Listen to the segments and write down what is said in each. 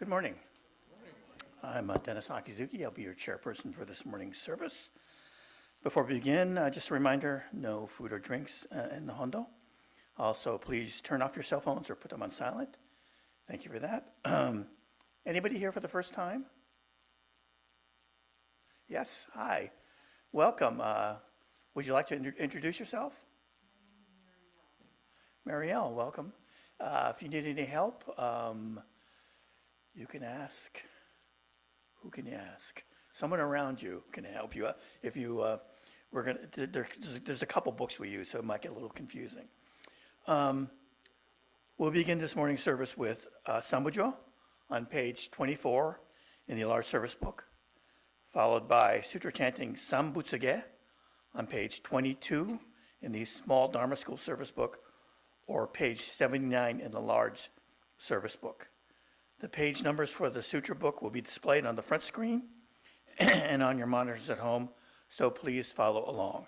Good morning. I'm Dennis Akizuki. I'll be your chairperson for this morning's service. Before we begin, just a reminder, no food or drinks in the Hondo. Also, please turn off your cell phones or put them on silent. Thank you for that. Anybody here for the first time? Yes, hi. Welcome. Would you like to introduce yourself? Marielle, welcome. If you need any help, you can ask. Who can you ask? Someone around you can help you. If you, there's a couple books we use, so it might get a little confusing. We'll begin this morning's service with Sambujo on page 24 in the large service book, followed by sutra chanting Sanbutsuge on page 22 in the small Dharma school service book, or page 79 in the large service book. The page numbers for the sutra book will be displayed on the front screen and on your monitors at home, so please follow along.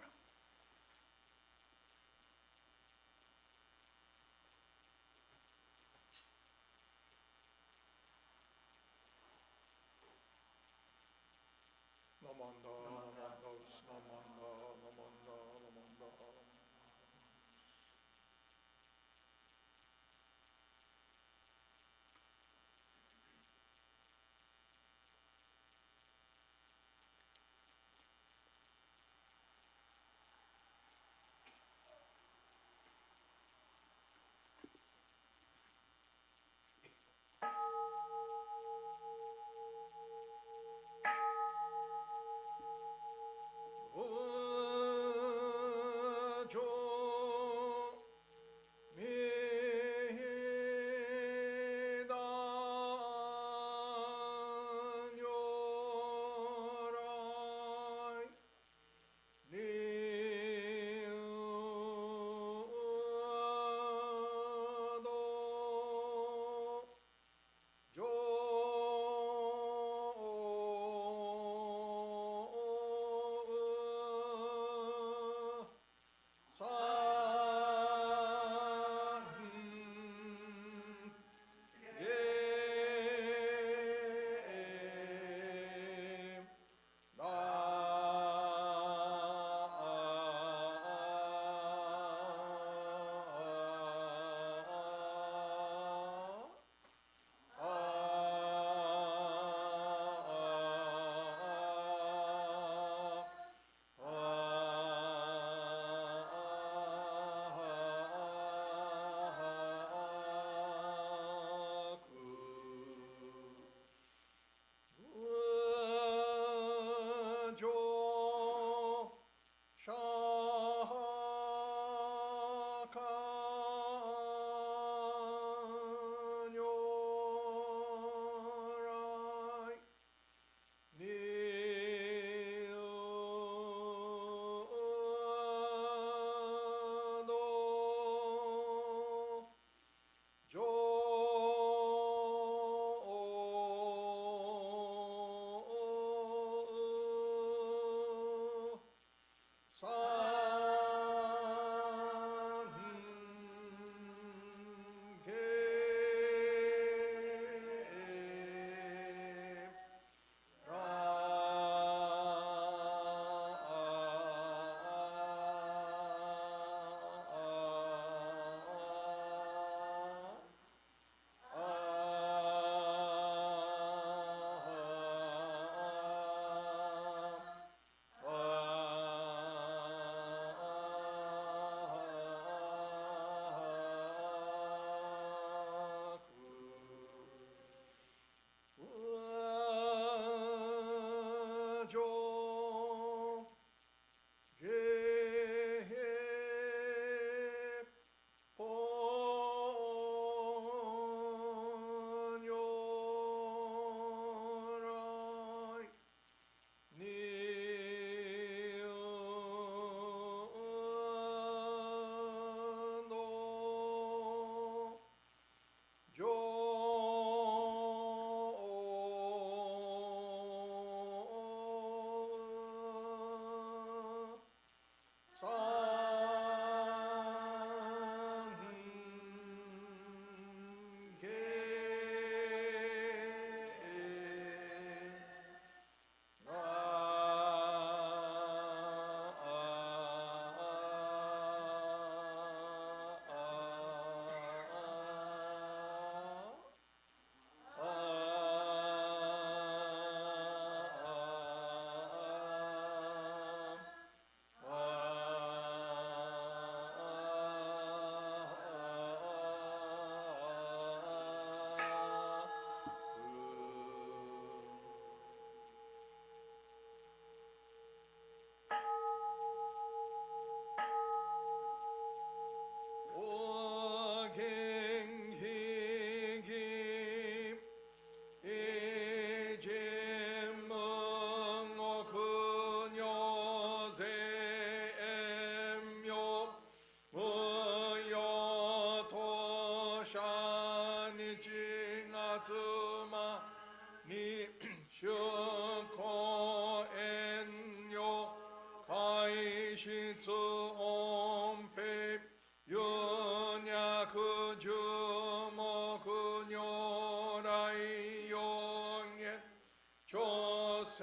조세문인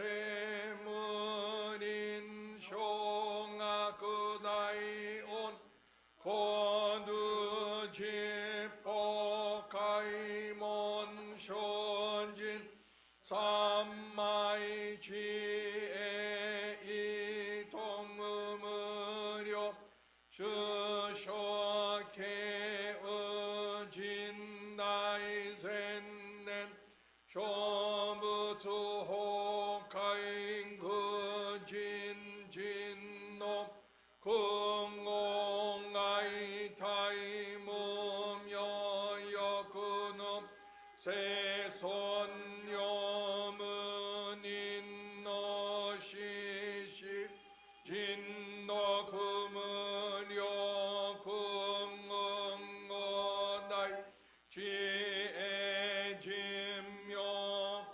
쇼가그다이온 고두지포가이몬 쇼진 삼마이 지에 이동음으려 주쇼케 의진다이 센넨 쇼무주호카인 그진진노 금공아이 타이무며여그놈 세손녀문 인너시시 진노 금은여 금응어다이 지혜진묘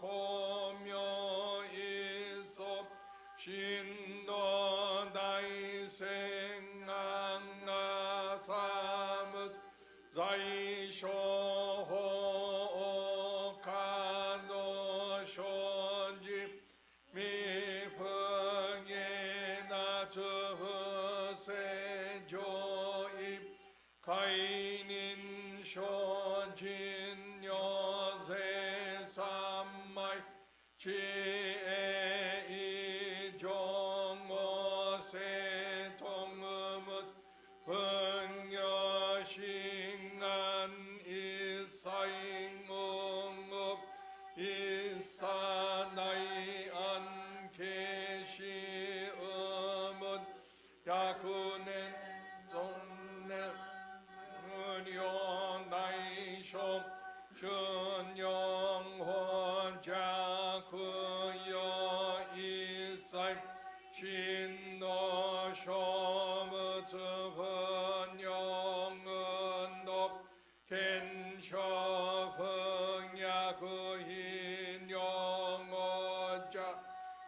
고묘이소 신노다이 생강나사무 자이쇼호카노쇼지 미풍에나 저세조입 가인인 쇼진여세 삼마이 지에 이종오세 동음은 분여싱안 이사잉응읍 이사나이 안케시음은 야그넨 종네 은요나이쇼 준영혼자 그여 이사이 신노쇼무즈번영은높 겐쇼 풍야그인영어자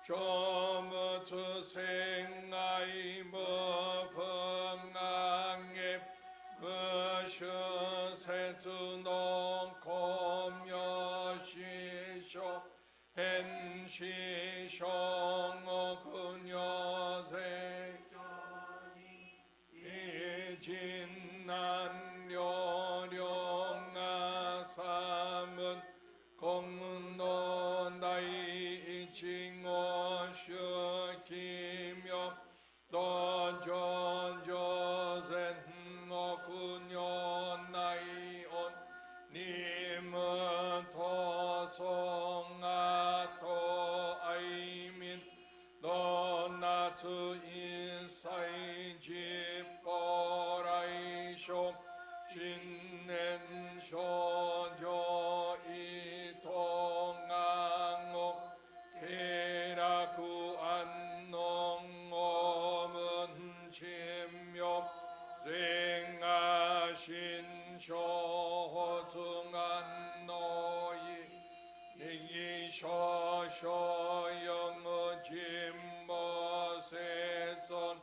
쇼무즈생아이 머펑앙에 무슈세즈농 komyo시쇼 헨시쇼 그녀세 이진난료령아삼은 공문노나이 징어슈기며 너전조센 그녀나이온 님은 토송아토 아이민 너나트 인사이 집보라이쇼 신넨 쇼조 이통앙옥 케라쿠 안농오문 침묘 생아신쇼증안 노이 니이쇼쇼영의 짐머세선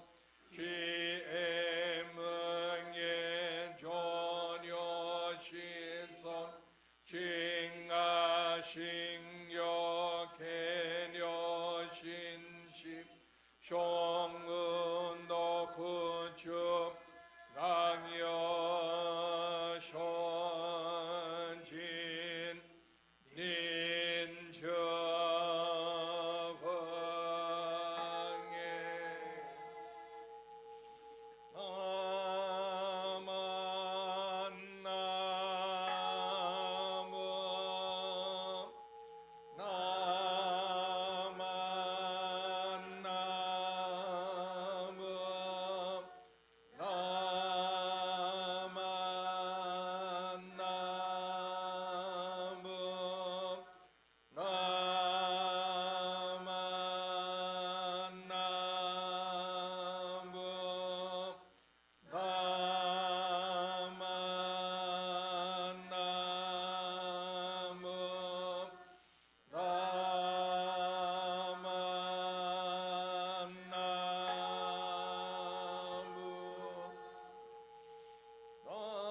기에명예 조녀시선 징아신여 개녀신시 쇼응은도 그주 강여 쇼진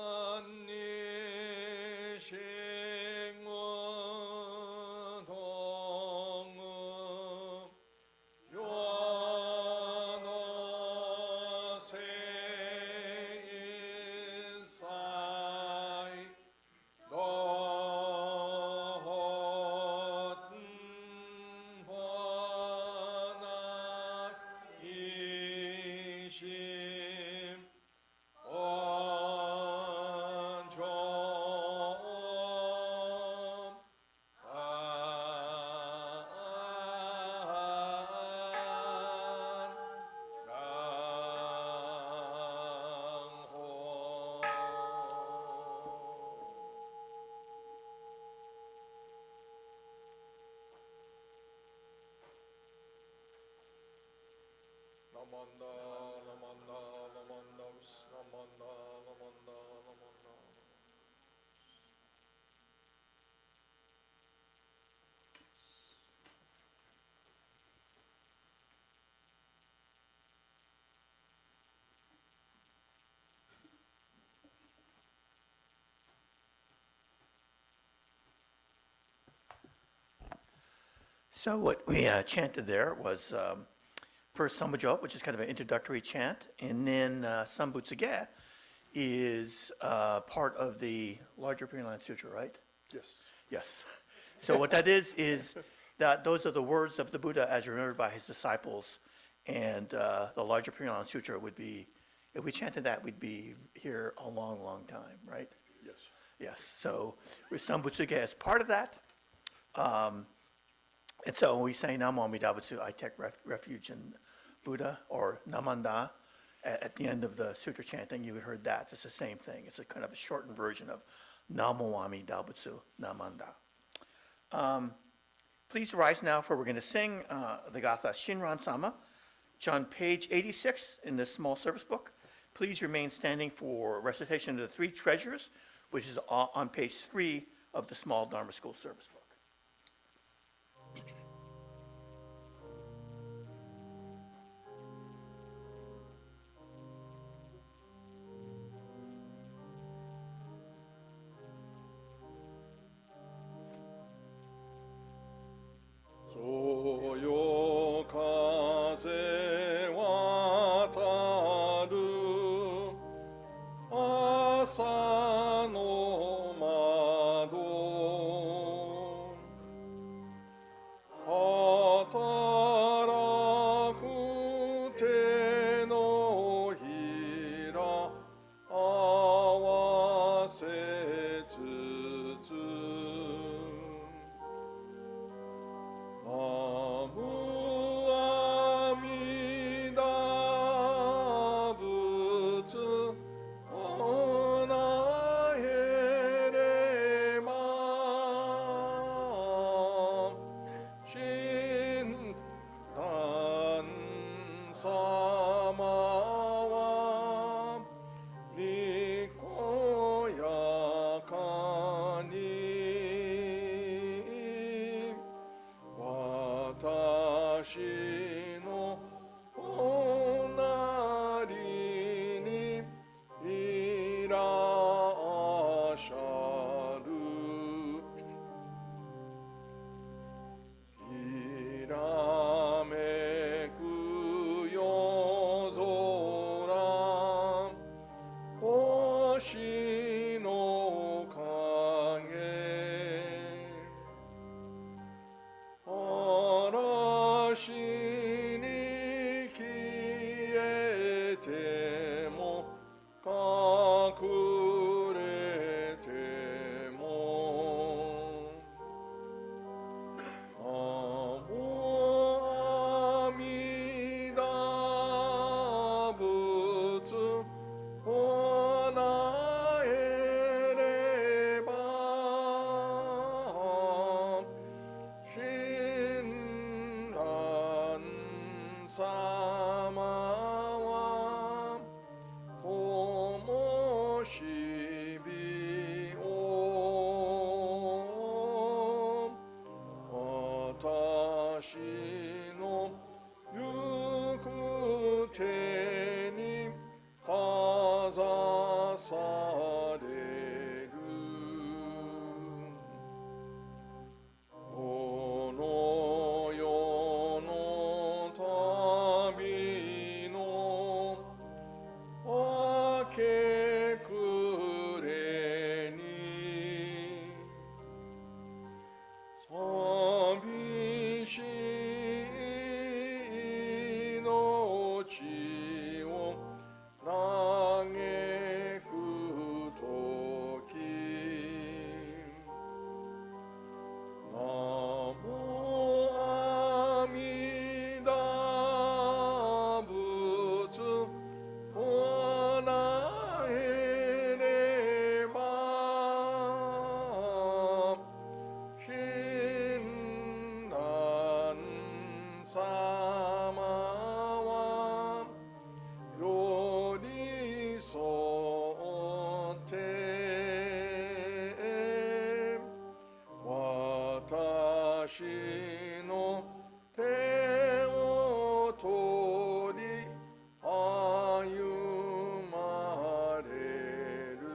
닌저방에 생무동은 Namanda, Namanda, Namanda, Namanda, Namanda, Namanda. So what we chanted there was first Sambujo, which is kind of an introductory chant, and then Sanbutsuge is part of the larger Pure Land Sutra, right? Yes. Yes. So what that is that those are the words of the Buddha as remembered by his disciples, and the larger Pure Land Sutra would be, if we chanted that, we'd be here a long, long time, right? Yes. Yes. So with Sanbutsuge as part of that. And so when we say Namo Amida Butsu, I take refuge in Buddha, or Namanda, at the end of the sutra chanting, you heard that. It's the same thing. It's a kind of a shortened version of Namo Amida Butsu, Namanda. Please rise now, for we're going to sing the Gatha Shinran Sama, which on page 86 in this small service book. Please remain standing for recitation of the three treasures, which is on page 3 of the small Dharma School service book. の手を取り歩まれる。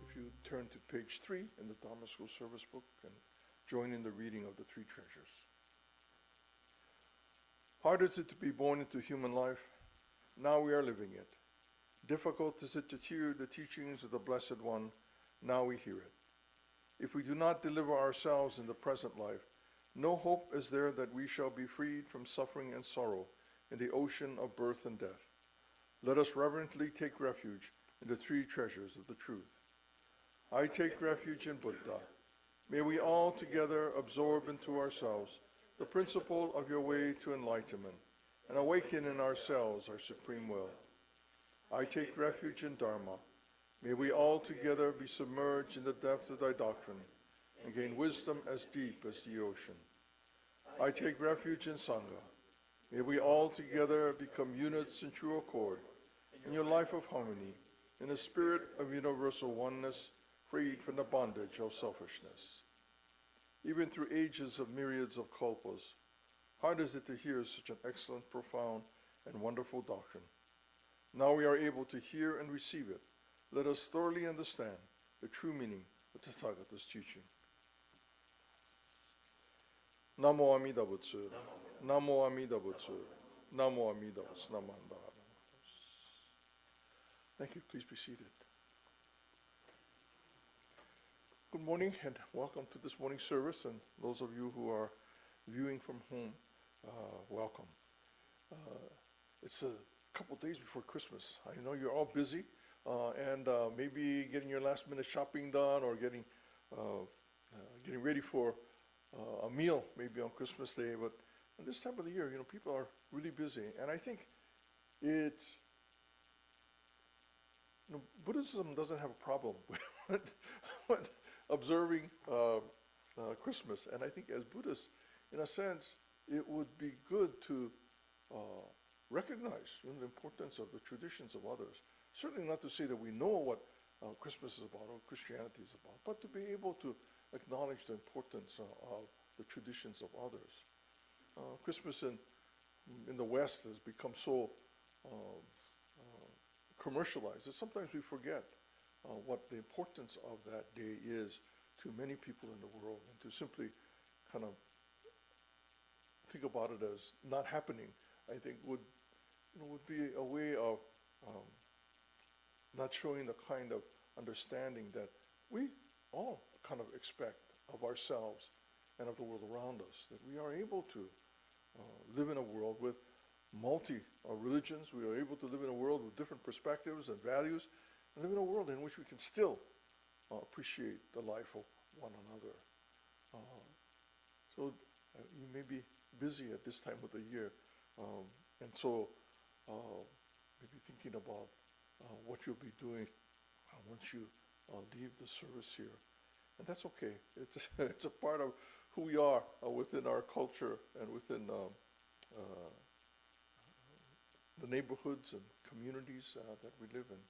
If you turn to page 3 in the Dharma School Service Book and join in the reading of the three treasures. Hard is it to be born into human life. Now we are living it. Difficult is it to hear the teachings of the Blessed One. Now we hear it. If we do not deliver ourselves in the present life, no hope is there that we shall be freed from suffering and sorrow in the ocean of birth and death. Let us reverently take refuge in the three treasures of the truth. I take refuge in Buddha. May we all together absorb into ourselves the principle of your way to enlightenment and awaken in ourselves our supreme will. I take refuge in Dharma. May we all together be submerged in the depth of thy doctrine and gain wisdom as deep as the ocean. I take refuge in Sangha. May we all together become units in true accord in your life of harmony, in a spirit of universal oneness, freed from the bondage of selfishness. Even through ages of myriads of kalpas, hard is it to hear such an excellent, profound, and wonderful doctrine. Now we are able to hear and receive it. Let us thoroughly understand the true meaning of Tathagata's teaching. Namo Amida Butsu. Namo Amida Butsu. Namo Amida Butsu. Namanda. Thank you. Please be seated. Good morning and welcome to this morning's service, and those of you who are viewing from home, welcome. It's a couple days before Christmas. I know you're all busy and maybe getting your last minute shopping done or getting ready for a meal maybe on Christmas Day, but at this time of the year, people are really busy, and I think it's Buddhism doesn't have a problem with observing Christmas, and I think as Buddhists, in a sense, it would be good to recognize the importance of the traditions of others. Certainly not to say that we know what Christmas is about or Christianity is about, but to be able to acknowledge the importance of the traditions of others. Christmas in the West has become so commercialized that sometimes we forget what the importance of that day is to many people in the world, and to simply kind of think about it as not happening, I think would be a way of not showing the kind of understanding that we all kind of expect of ourselves and of the world around us, that we are able to live in a world with multi-religions, we are able to live in a world with different perspectives and values, and live in a world in which we can still appreciate the life of one another. So you may be busy at this time of the year, and so maybe thinking about what you'll be doing once you leave the service here. And that's okay. It's a part of who we are within our culture and within the neighborhoods and communities that we live in.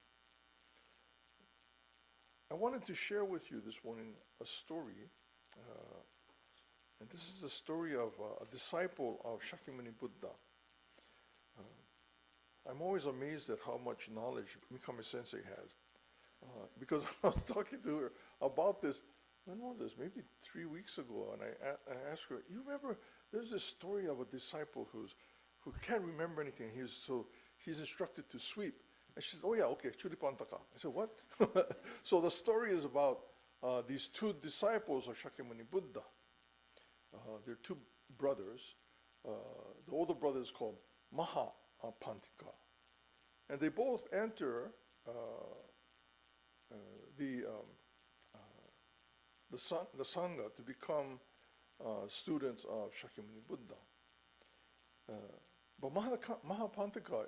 I wanted to share with you this morning a story, and this is the story of a disciple of Shakyamuni Buddha. I'm always amazed at how much knowledge Mikami Sensei has, because I was talking to her about this, when was this, maybe 3 weeks ago, and I asked her, you remember, there's this story of a disciple who can't remember anything, he's instructed to sweep. And she said, oh yeah, okay, Churipantaka. I said, what? So the story is about these two disciples of Shakyamuni Buddha. They're two brothers. The older brother is called Mahapantika. And they both enter the Sangha to become students of Shakyamuni Buddha. But Mahapantika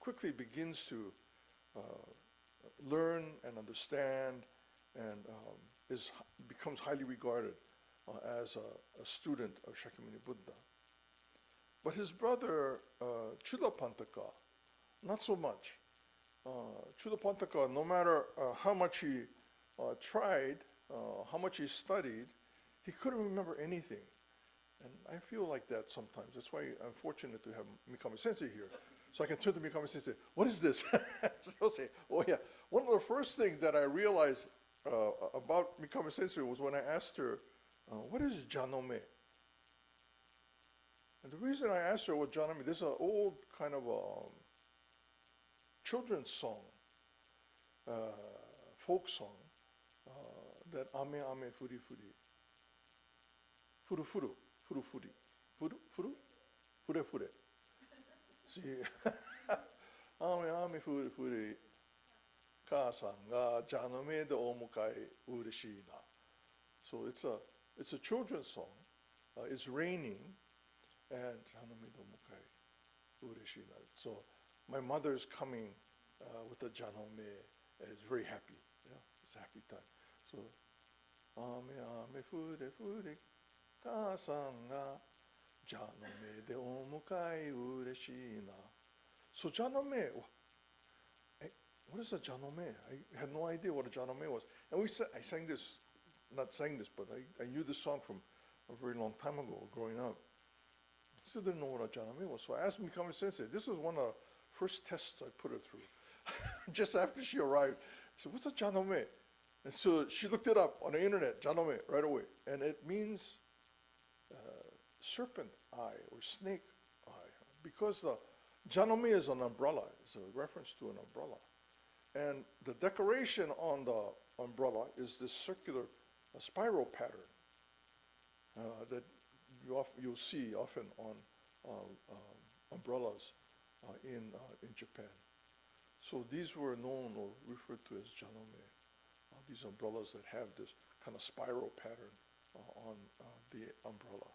quickly begins to learn and understand and becomes highly regarded as a student of Shakyamuni Buddha. But his brother, Chulapantaka, not so much. Chulapantaka, no matter how much he tried, how much he studied, he couldn't remember anything. And I feel like that sometimes. That's why I'm fortunate to have Mikami Sensei here. So I can turn to Mikami Sensei and say, what is this? So he'll say, oh yeah. One of the first things that I realized about Mikami Sensei was when I asked her, what is janome? And the reason I asked her what janome, this is an old kind of children's song, folk song, that ame ame furi furi, furu furu, furu furi, furu furu, fure fure. See, ame ame furi furi, kaasan ga janome de omukai ureshii na. So it's a children's song. It's raining, and janome de omukai ureshii na. So my mother's coming with the janome is very happy. Yeah, it's a happy time. So, ame ame fure fure, kaasan ga janome de omukai ureshii na. So janome, what is a janome? I had no idea what a janome was. And I sang this, not sang this, but I knew this song from a very long time ago, growing up. Still didn't know what a janome was. So I asked Mikami Sensei. This was one of the first tests I put her through. Just after she arrived, I said, what's a janome? And so she looked it up on the internet, janome, right away. And it means serpent eye or snake eye. Because janome is an umbrella. It's a reference to an umbrella. And the decoration on the umbrella is this circular spiral pattern that you'll see often on umbrellas in Japan. So these were known or referred to as janome, these umbrellas that have this kind of spiral pattern on the umbrella.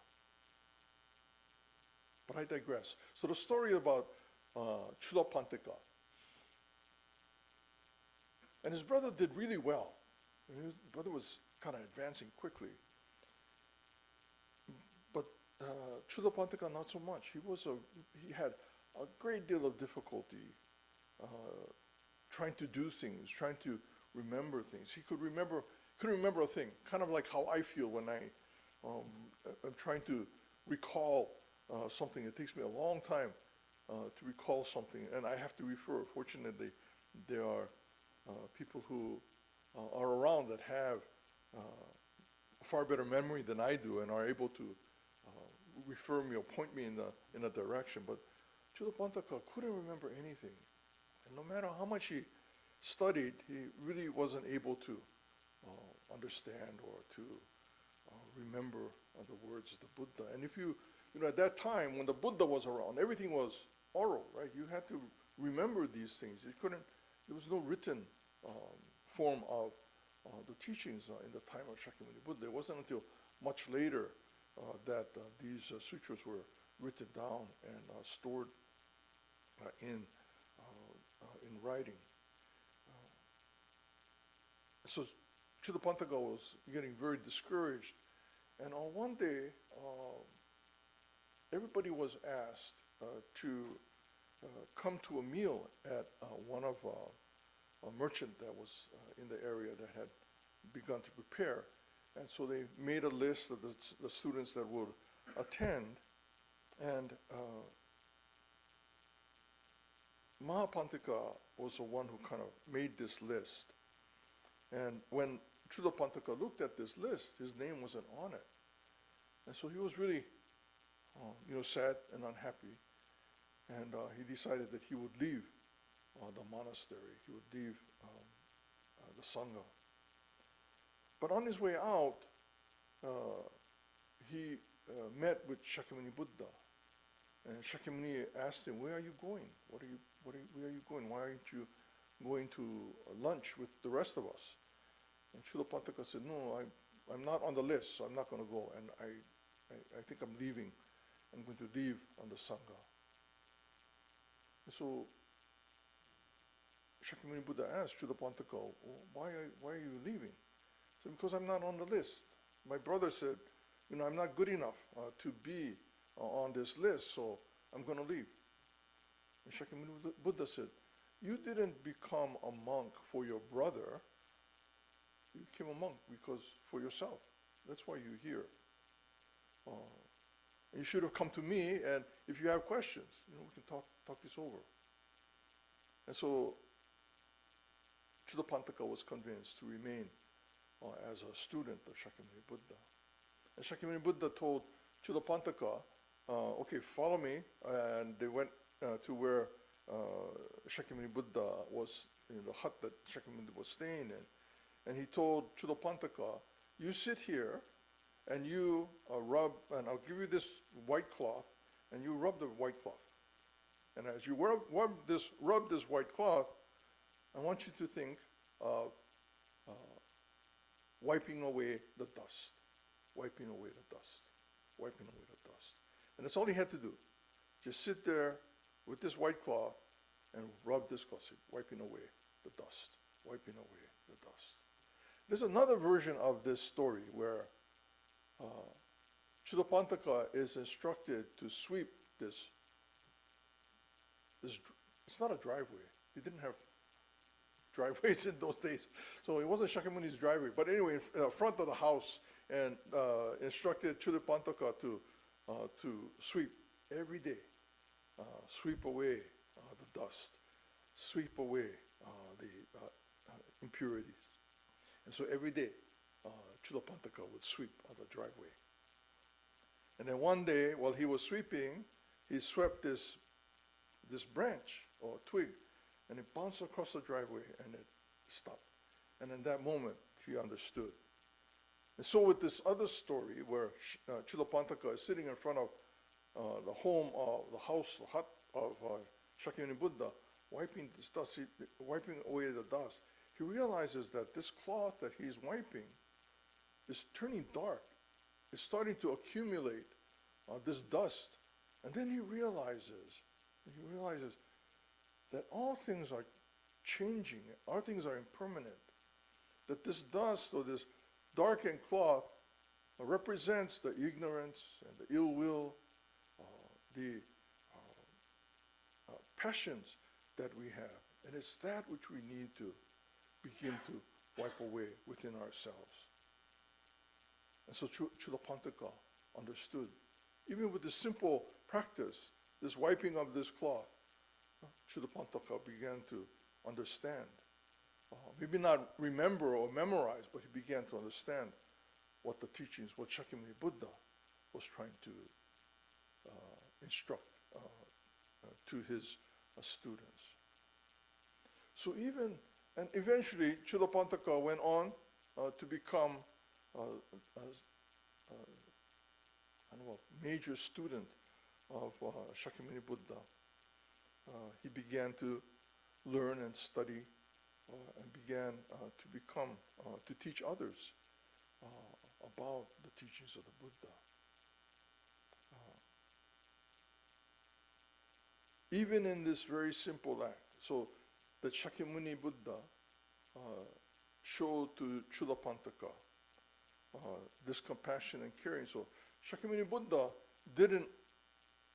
But I digress. So the story about Chulapanteka. And his brother did really well. And his brother was kind of advancing quickly. But Chulapanteka, not so much. He had a great deal of difficulty trying to do things, trying to remember things. He couldn't remember a thing, kind of like how I feel when I'm trying to recall something. It takes me a long time to recall something, and I have to refer. Fortunately, there are people who are around that have a far better memory than I do and are able to refer me or point me in a direction. But Chulapantaka couldn't remember anything. And no matter how much he studied, he really wasn't able to understand or to remember the words of the Buddha. And if you at that time when the Buddha was around, everything was oral, right? You had to remember these things. There was no written form of the teachings in the time of Shakyamuni Buddha. It wasn't until much later that these sutras were written down and stored in writing. So Chulapantaka was getting very discouraged. And on one day, everybody was asked to come to a meal at one of a merchant that was in the area that had begun to prepare. And so they made a list of the students that would attend. And Mahapantaka was the one who kind of made this list. And when Chulapantaka looked at this list, his name wasn't on it. And so he was really, sad and unhappy. And he decided that he would leave the monastery. He would leave the Sangha. But on his way out, he met with Shakyamuni Buddha. And Shakyamuni asked him, where are you going? Where are you going? Why aren't you going to lunch with the rest of us? And Chulapantaka said, no, I'm not on the list, so I'm not going to go. And I think I'm leaving. I'm going to leave on the Sangha. And so Shakyamuni Buddha asked Chulapantaka, why are you leaving? So because I'm not on the list. My brother said, I'm not good enough to be on this list, so I'm going to leave. And Shakyamuni Buddha said, you didn't become a monk for your brother. You became a monk because for yourself. That's why you're here. You should have come to me, and if you have questions, we can talk this over. And so Chudapantaka was convinced to remain as a student of Shakyamuni Buddha. And Shakyamuni Buddha told Chudapantaka, okay, follow me, and they went to where Shakyamuni Buddha was, the hut that Shakyamuni was staying in. And he told Chudapantaka, you sit here, and you rub, and I'll give you this white cloth, and you rub the white cloth. And as you rub this white cloth, I want you to think of wiping away the dust, wiping away the dust, wiping away the dust. And that's all he had to do. Just sit there with this white cloth and rub this cloth, wiping away the dust, wiping away the dust. There's another version of this story where Chudapantaka is instructed to sweep this, it's not a driveway. They didn't have driveways in those days. So it wasn't Shakyamuni's driveway. But anyway, in front of the house, and instructed Chudapantaka to sweep every day, sweep away the dust, sweep away the impurities. And so every day, Chudapantaka would sweep the driveway. And then one day, while he was sweeping, he swept this branch or twig, and it bounced across the driveway, and it stopped. And in that moment, he understood. And so with this other story, where Chudapantaka is sitting in front of the home, the house, the hut of Shakyamuni Buddha, wiping this dust, wiping away the dust, he realizes that this cloth that he's wiping is turning dark. It's starting to accumulate this dust. And then he realizes that all things are changing, all things are impermanent. That this dust or this darkened cloth represents the ignorance and the ill will, the passions that we have. And it's that which we need to begin to wipe away within ourselves. And so Chudapantaka understood. Even with this simple practice, this wiping of this cloth, Chudapantaka began to understand. Maybe not remember or memorize, but he began to understand what the teachings, what Shakyamuni Buddha was trying to instruct to his students. So and eventually Chudapantaka went on to become a major student of Shakyamuni Buddha. He began to learn and study and began to become, to teach others about the teachings of the Buddha. Even in this very simple act, so that Shakyamuni Buddha showed to Chudapantaka this compassion and caring. So Shakyamuni Buddha didn't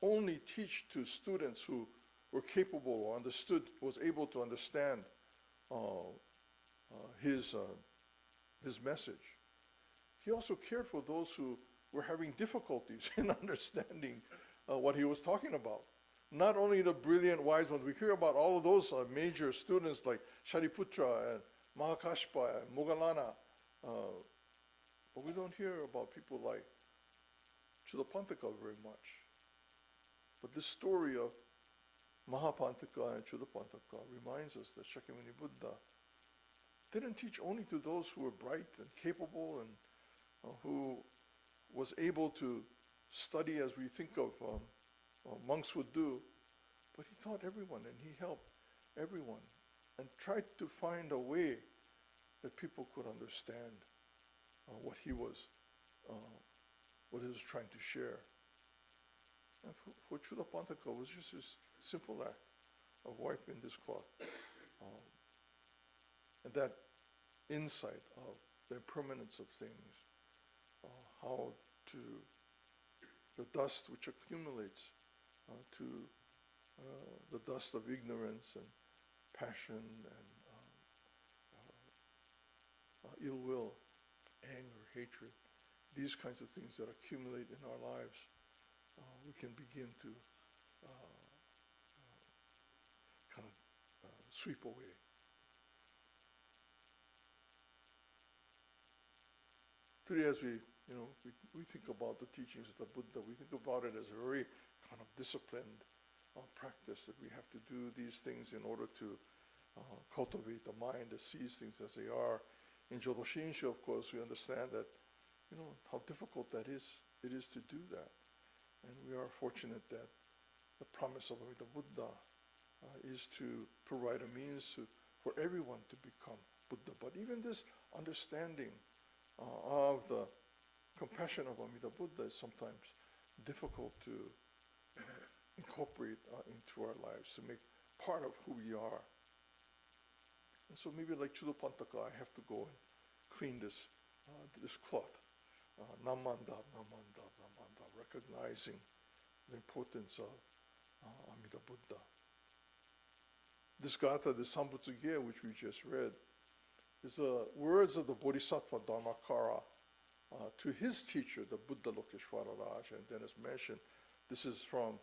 only teach to students who were capable or understood, was able to understand his message. He also cared for those who were having difficulties in understanding what he was talking about. Not only the brilliant wise ones, we hear about all of those major students like Shariputra and Mahakashpa and Moggallana, but we don't hear about people like Chudapantaka very much. But this story of Mahapantaka and Chudapantaka reminds us that Shakyamuni Buddha didn't teach only to those who were bright and capable and who was able to study as we think of monks would do, but he taught everyone and he helped everyone and tried to find a way that people could understand what he was trying to share. And for Chudapantaka, it was just this simple act of wiping this cloth. And that insight of the impermanence of things, how to the dust which accumulates to the dust of ignorance and passion and ill will, anger, hatred, these kinds of things that accumulate in our lives, we can begin to kind of sweep away. Today, as we think about the teachings of the Buddha, we think about it as a very kind of disciplined practice that we have to do these things in order to cultivate the mind that sees things as they are. In Jodo Shinshu, of course, we understand that, how difficult it is to do that. And we are fortunate that the promise of the Buddha is to provide a means for everyone to become Buddha. But even this understanding of the compassion of Amida Buddha is sometimes difficult to incorporate into our lives, to make part of who we are. And so maybe like Chudopantaka, I have to go and clean this cloth. Namandab, namandab, namandab, recognizing the importance of Amida Buddha. This Gatha, the Sanbutsuge, which we just read, is the words of the Bodhisattva Dharmakara to his teacher, the Buddha Lokeshvara Raja. And then as mentioned, this is from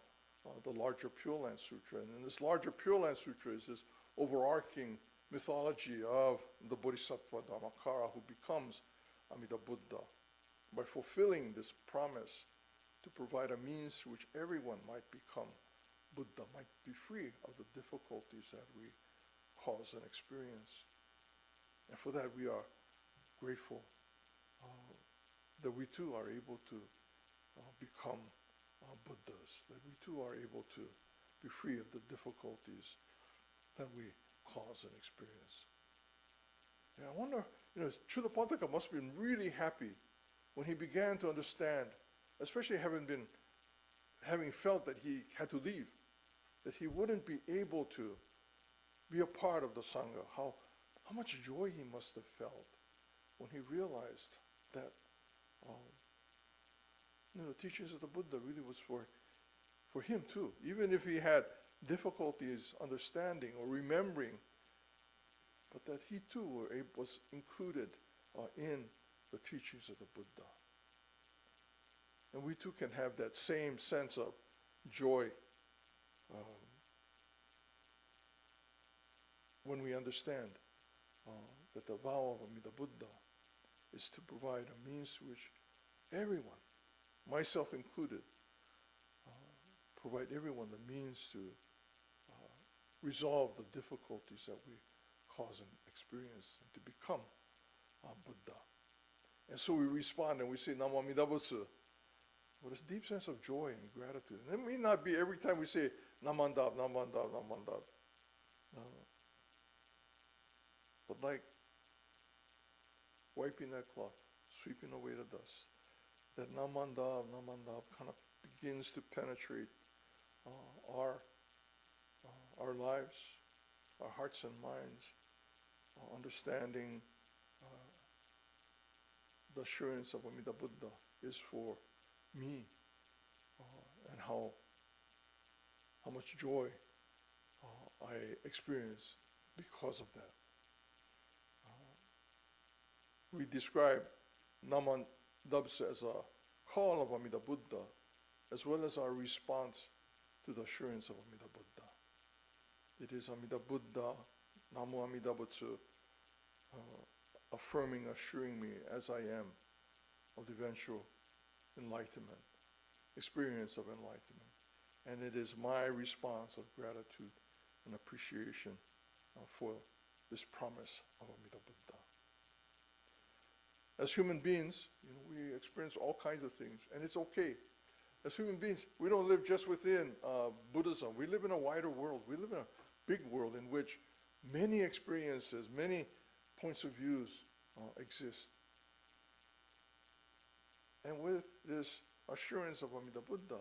the larger Pure Land Sutra. And in this larger Pure Land Sutra is this overarching mythology of the Bodhisattva Dharmakara who becomes Amida Buddha by fulfilling this promise to provide a means through which everyone might become Buddha, might be free of the difficulties that we cause and experience. And for that we are grateful that we too are able to become Buddhas, that we too are able to be free of the difficulties that we cause and experience. And I wonder, Chudapantaka must have been really happy when he began to understand, especially having felt that he had to leave, that he wouldn't be able to be a part of the Sangha, how much joy he must have felt when he realized that the teachings of the Buddha really was for him too. Even if he had difficulties understanding or remembering, but that he too was included in the teachings of the Buddha. And we too can have that same sense of joy when we understand that the vow of Amida Buddha is to provide a means to which everyone, myself included, provide everyone the means to resolve the difficulties that we cause and experience and to become Buddha. And so we respond and we say Namo Amida Butsu with a deep sense of joy and gratitude. And it may not be every time we say Namandab, Namandab, Namandab. But like wiping that cloth, sweeping away the dust, that Namandab, Namandab kind of begins to penetrate our lives, our hearts and minds, understanding the assurance of Amida Buddha is for me, and how much joy I experience because of that. We describe Naman Dabsa as a call of Amida Buddha, as well as our response to the assurance of Amida Buddha. It is Amida Buddha, Namo Amida Butsu, affirming, assuring me as I am of the eventual enlightenment, experience of enlightenment. And it is my response of gratitude and appreciation for this promise of Amida Buddha. As human beings, we experience all kinds of things, and it's okay. As human beings, we don't live just within Buddhism. We live in a wider world. We live in a big world in which many experiences, many points of views exist. And with this assurance of Amida Buddha,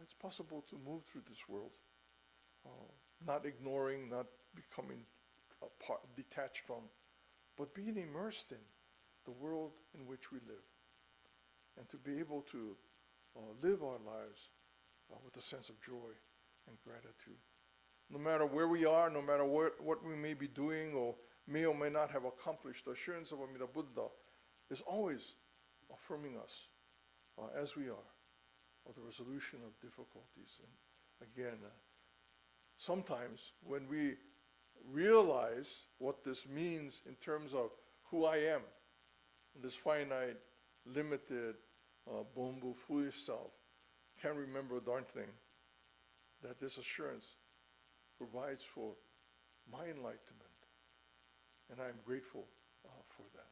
it's possible to move through this world, not ignoring, not becoming detached from, but being immersed in the world in which we live, and to be able to live our lives with a sense of joy and gratitude. No matter where we are, no matter what we may be doing or may or may not have accomplished, the assurance of Amida Buddha is always affirming us as we are of the resolution of difficulties. And again, sometimes when we realize what this means in terms of who I am, this finite, limited, Bonbu, foolish self, can't remember a darn thing, that this assurance provides for my enlightenment. And I am grateful for that.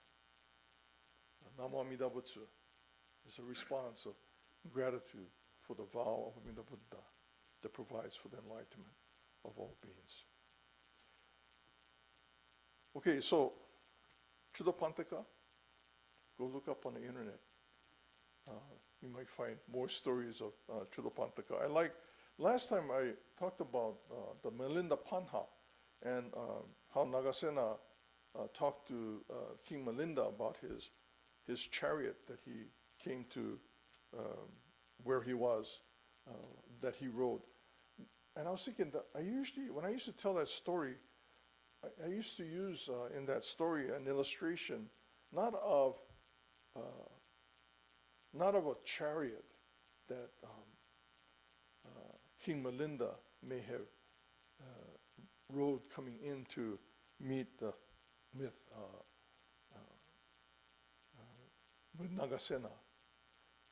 Namo Amida Butsu is a response of gratitude for the vow of Amida Buddha that provides for the enlightenment of all beings. Okay, so Chudapantaka, go look up on the internet. You might find more stories of Chudapantaka. I like, last time I talked about the Melinda Panha and how Nagasena talked to King Melinda about his chariot that he came to where he was, that he rode. And I was thinking that when I used to tell that story, I used to use in that story an illustration not of a chariot that King Melinda may have rode coming in to meet with Nagasena,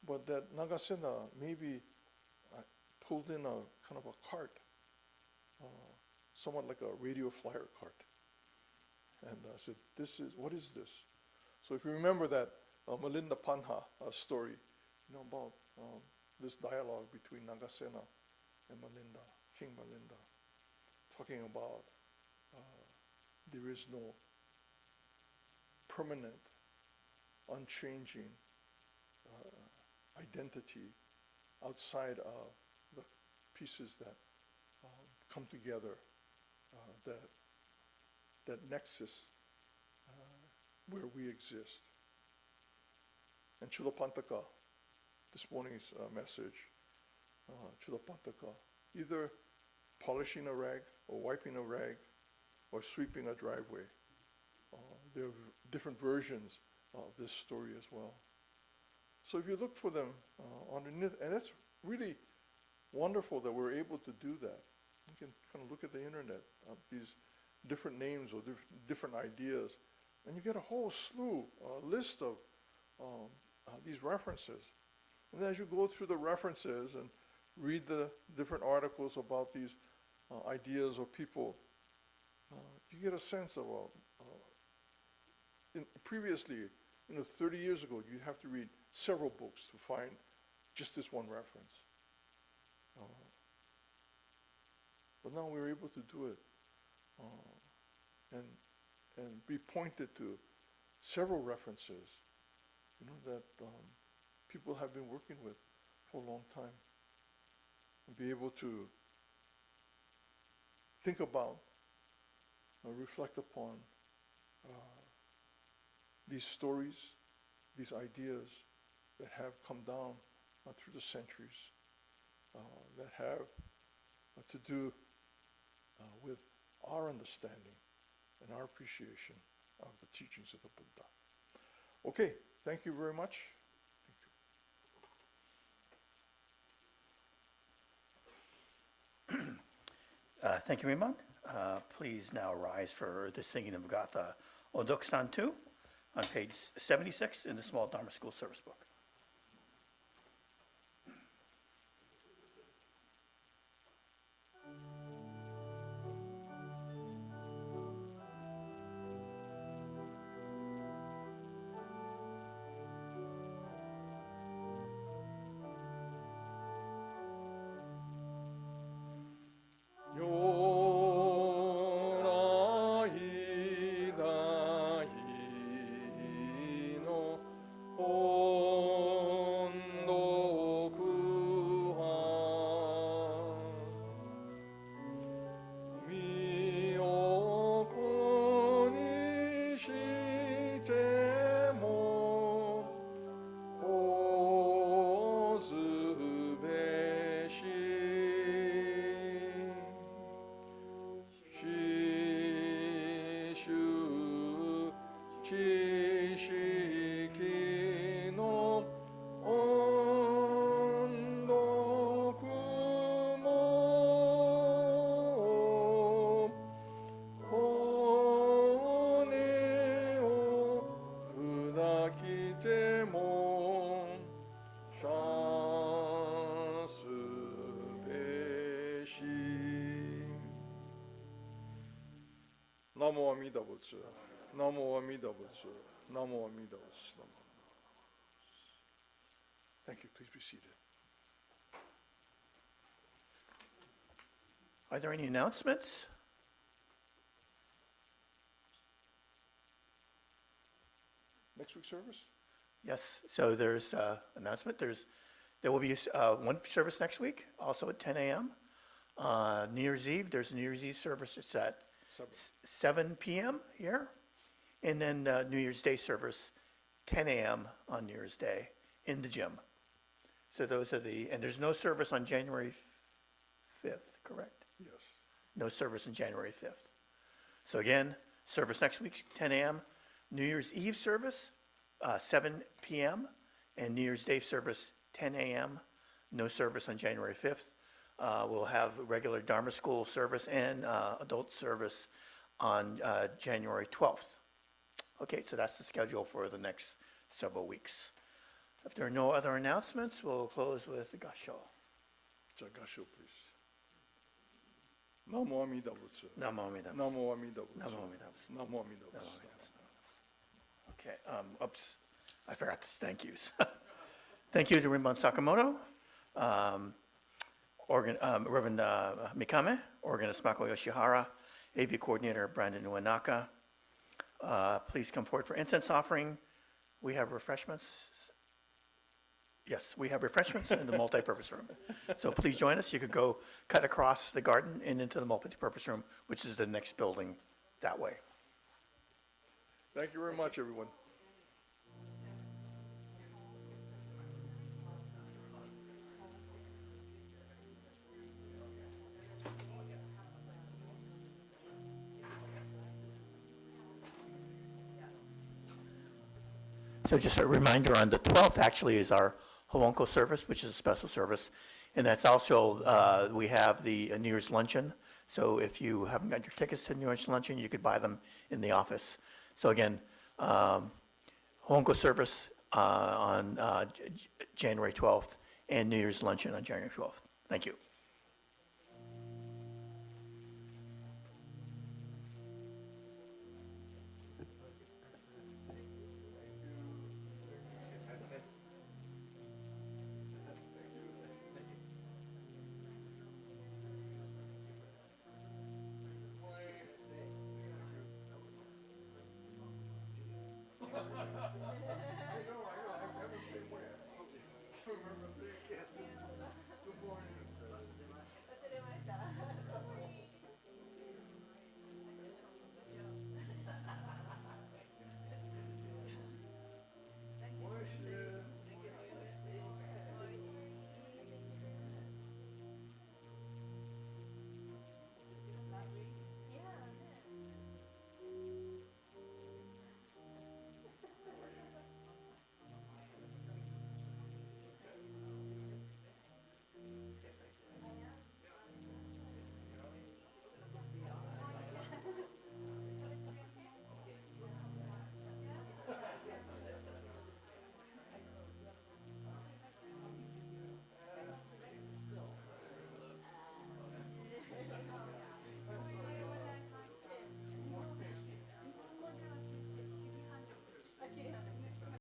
but that Nagasena maybe pulled in a kind of a cart, somewhat like a radio flyer cart. And I said, what is this? So if you remember that Melinda Panha story, about this dialogue between Nagasena and Melinda, King Melinda, talking about there is no permanent, unchanging identity outside of the pieces that come together, that nexus where we exist. And Chudapantaka, this morning's message, Chudapantaka, either polishing a rag or wiping a rag or sweeping a driveway. There are different versions of this story as well. So if you look for them on the net, and it's really wonderful that we're able to do that. You can kind of look at the internet, these different names or different ideas, and you get a whole slew, list of these references. And as you go through the references and read the different articles about these ideas or people, you get a sense of, previously, 30 years ago, you'd have to read several books to find just this one reference. But now we're able to do it and be pointed to several references, that people have been working with for a long time, and be able to think about, reflect upon these stories, these ideas that have come down through the centuries, that have to do with our understanding and our appreciation of the teachings of the Buddha. Okay, thank you very much. Thank you, Rinban. Please now rise for the singing of Gatha Ondokusan II on page 76 in the Small Dharma School Service Book. Oh 知識の音読も骨を砕きてもシャスべし。ナモアミダ仏。ナモアミダ仏。ナモアミダ仏。Thank you. Please be seated. Are there any announcements? Next week's service? Yes, so there's announcement. There will be one service next week, also at 10 a.m. New Year's Eve, there's a New Year's Eve service. It's at 7 p.m. here. And then New Year's Day service, 10 a.m. on New Year's Day in the gym. So those are and there's no service on January 5th, correct? Yes. No service on January 5th. So again, service next week, 10 a.m. New Year's Eve service, 7 p.m. And New Year's Day service, 10 a.m. No service on January 5th. We'll have regular Dharma school service and adult service on January 12th. Okay, so that's the schedule for the next several weeks. If there are no other announcements, we'll close with the Gassho. Jagasho, please. Namo Amida Butsu. Namo Amida Butsu. Namo Amida Butsu. Namo Amida Butsu. Namo Amida Butsu. Okay, oops, I forgot the thank yous. Thank you to Rinban Sakamoto, Reverend Mikame, Organist Mako Yoshihara, AV Coordinator Brandon Uenaka. Please come forward for incense offering. We have refreshments. Yes, we have refreshments in the multipurpose room. So please join us. You could go cut across the garden and into the multipurpose room, which is the next building that way. Thank you very much, everyone. So just a reminder, on the 12th actually is our Hoonko service, which is a special service. And that's also, we have the New Year's luncheon. So if you haven't got your tickets to New Year's luncheon, you could buy them in the office. So again, Hoonko service on January 12th and New Year's luncheon on January 12th. Thank you.